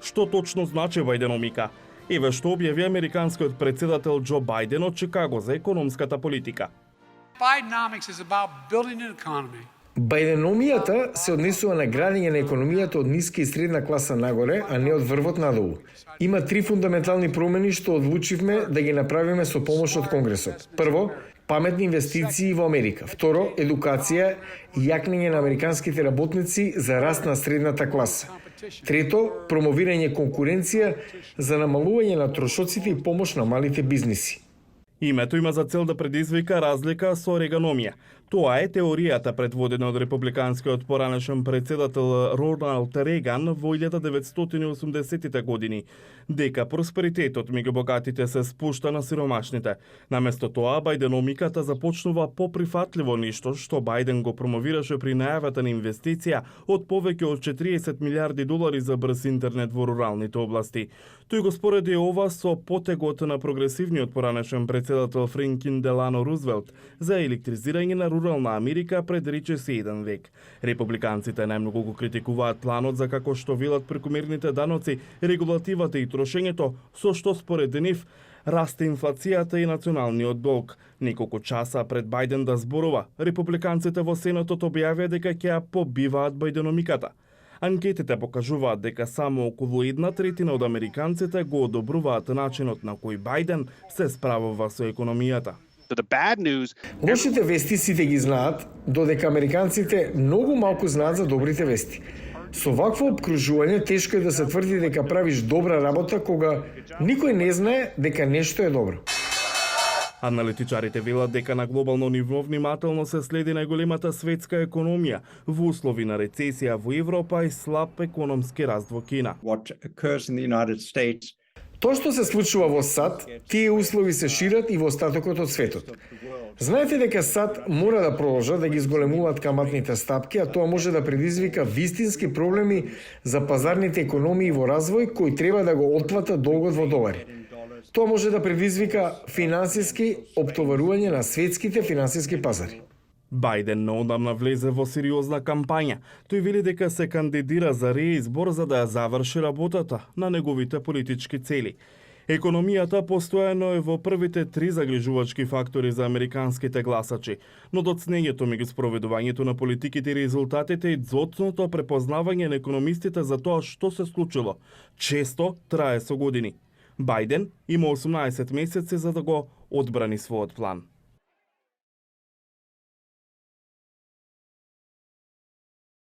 Што точно значи Бајденомика? Еве што објави американскиот председател Џо Бајден од Чикаго за економската политика. Bidenomics is about building an economy. Бајденомијата се однесува на градење на економијата од ниска и средна класа нагоре, а не од врвот надолу. Има три фундаментални промени што одлучивме да ги направиме со помош од Конгресот. Прво, паметни инвестиции во Америка. Второ, едукација и јакнење на американските работници за раст на средната класа. Трето, промовирање конкуренција за намалување на трошоците и помош на малите бизниси. Името има за цел да предизвика разлика со регономија. Тоа е теоријата предводена од републиканскиот поранешен председател Роналд Реган во 1980-тите години, дека просперитетот меѓу богатите се спушта на сиромашните. Наместо тоа, Бајденомиката започнува поприфатливо ништо што Бајден го промовираше при најавата на инвестиција од повеќе од 40 милиарди долари за брз интернет во руралните области. Тој го спореди ова со потегот на прогресивниот поранешен председател Франклин Делано Рузвелт за електризирање на рурална Америка пред речиси еден век. Републиканците најмногу го критикуваат планот за како што велат прекумерните даноци, регулативата и трошењето, со што според нив расте инфлацијата и националниот долг. Неколку часа пред Бајден да зборува, републиканците во Сенатот објавија дека ќе ја побиваат Бајденомиката. Анкетите покажуваат дека само околу 1/3 од американците го одобруваат начинот на кој Бајден се справува со економијата. Лошите вести сите ги знаат, додека американците многу малку знаат за добрите вести. Со вакво обкружување тешко е да се тврди дека правиш добра работа кога никој не знае дека нешто е добро. Аналитичарите велат дека на глобално ниво внимателно се следи најголемата светска економија во услови на рецесија во Европа и слаб економски раст во Кина. Тоа што се случува во САД, тие услови се шират и во остатокот од светот. Знаете дека САД мора да продолжат да ги зголемуваат каматните стапки, а тоа може да предизвика вистински проблеми за пазарните економии во развој кои треба да го отплатат долгот во долари. Тоа може да предизвика финансиски оптоварување на светските финансиски пазари. Бајден неодамна влезе во сериозна кампања. Тој вели дека се кандидира за реизбор за да ја заврши работата на неговите политички цели. Економијата постојано е во првите 3 загрижувачки фактори за американските гласачи, но доцнењето меѓу спроведувањето на политиките и резултатите и доцното препознавање на економистите за тоа што се случило често трае со години. Бајден има 18 месеци за да го одбрани својот план.